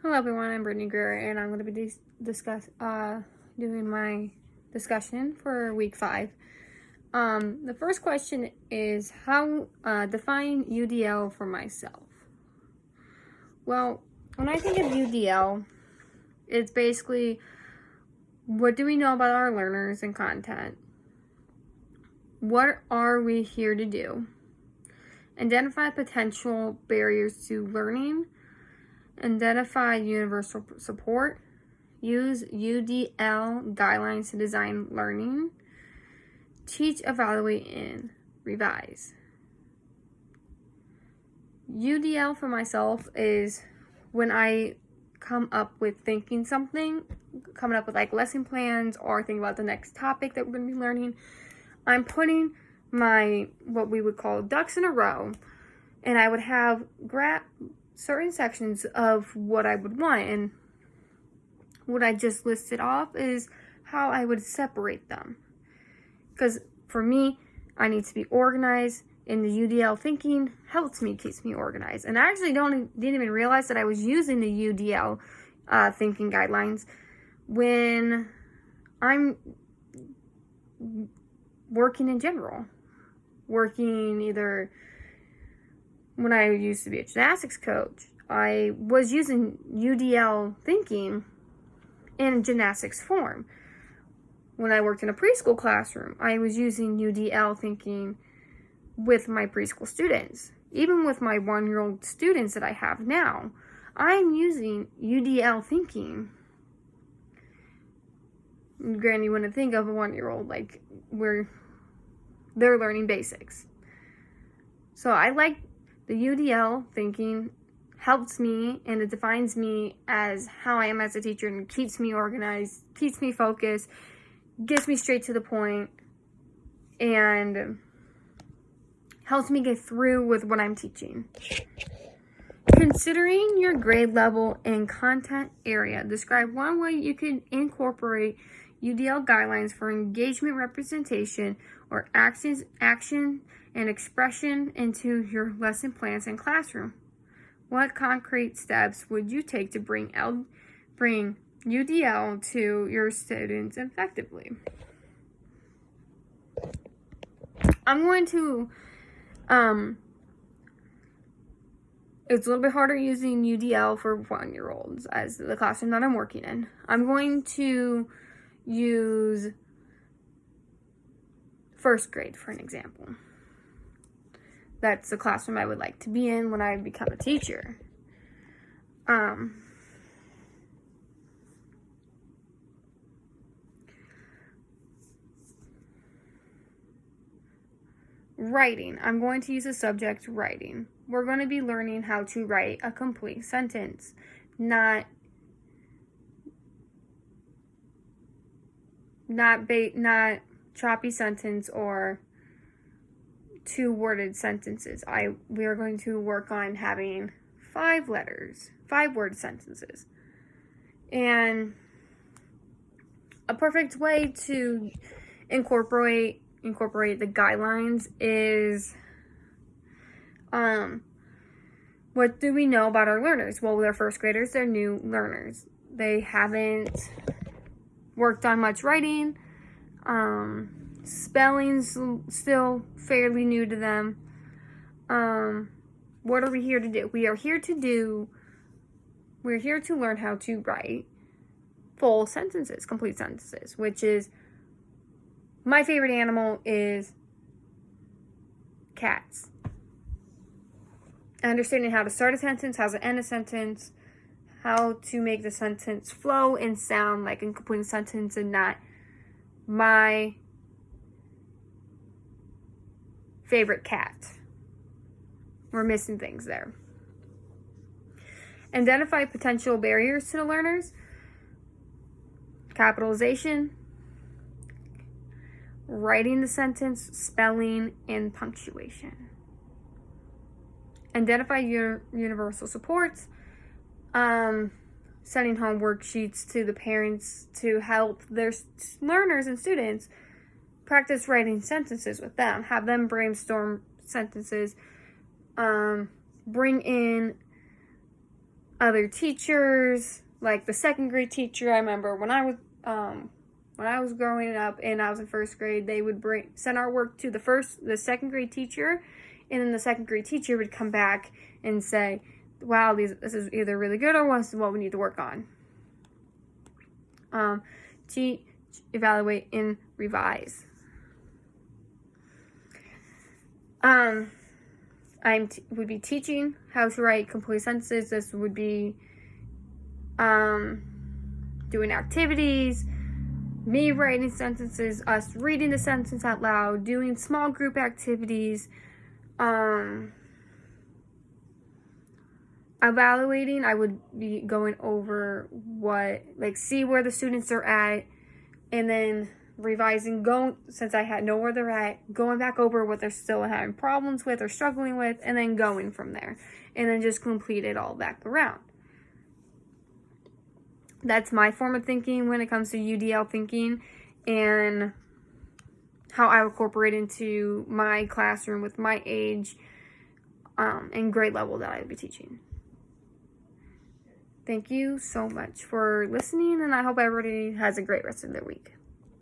Hello everyone, I'm Brittany Greer and I'm going to be doing my discussion for week 5. The first question is how define UDL for myself. Well, when I think of UDL, it's basically what do we know about our learners and content? What are we here to do? Identify potential barriers to learning. Identify universal support. Use UDL guidelines to design learning. Teach, evaluate, and revise. UDL for myself is when I come up with thinking something, coming up with like lesson plans or think about the next topic that we're going to be learning. I'm putting my, what we would call ducks in a row, and I would have certain sections of what I would want, and what I just listed off is how I would separate them. Because for me, I need to be organized, and the UDL thinking helps me, keeps me organized. And I actually didn't even realize that I was using the UDL thinking guidelines when I'm working in general. Working either when I used to be a gymnastics coach, I was using UDL thinking in gymnastics form. When I worked in a preschool classroom, I was using UDL thinking with my preschool students. Even with my 1-year-old students that I have now, I'm using UDL thinking. Granted, you wouldn't think of a 1-year-old like where they're learning basics. So I like the UDL thinking helps me, and it defines me as how I am as a teacher, and keeps me organized, keeps me focused, gets me straight to the point, and helps me get through with what I'm teaching. Considering your grade level and content area, describe one way you could incorporate UDL guidelines for engagement, representation, or action and expression into your lesson plans and classroom. What concrete steps would you take to bring UDL to your students effectively? I'm going to, it's a little bit harder using UDL for 1-year-olds as the classroom that I'm working in. I'm going to use 1st grade for an example. That's the classroom I would like to be in when I become a teacher. Writing. I'm going to use the subject writing. We're going to be learning how to write a complete sentence, not choppy sentence or 2-worded sentences. We are going to work on having 5-word sentences. And a perfect way to incorporate the guidelines is what do we know about our learners? Well, they're 1st graders, they're new learners. They haven't worked on much writing. Spelling's still fairly new to them. What are we here to do? We're here to learn how to write full sentences, complete sentences, which is my favorite animal is cats. Understanding how to start a sentence, how to end a sentence, how to make the sentence flow and sound like a complete sentence and not my favorite cat. We're missing things there. Identify potential barriers to the learners. Capitalization, writing the sentence, spelling, and punctuation. Identify your universal supports. Sending home worksheets to the parents to help their learners and students practice writing sentences with them. Have them brainstorm sentences. Bring in other teachers, like the second grade teacher. I remember when I was growing up and I was in first grade, they would send our work to the second grade teacher, and then the second grade teacher would come back and say, wow, this is either really good or this is what we need to work on. Teach, evaluate, and revise. Would be teaching how to write complete sentences. This would be doing activities, me writing sentences, us reading the sentence out loud, doing small group activities. Evaluating, I would be going over see where the students are at, and then revising, since I had know where they're at, going back over what they're still having problems with or struggling with, and then going from there, and then just complete it all back around. That's my form of thinking when it comes to UDL thinking, and how I incorporate into my classroom with my age and grade level that I would be teaching. Thank you so much for listening, and I hope everybody has a great rest of their week.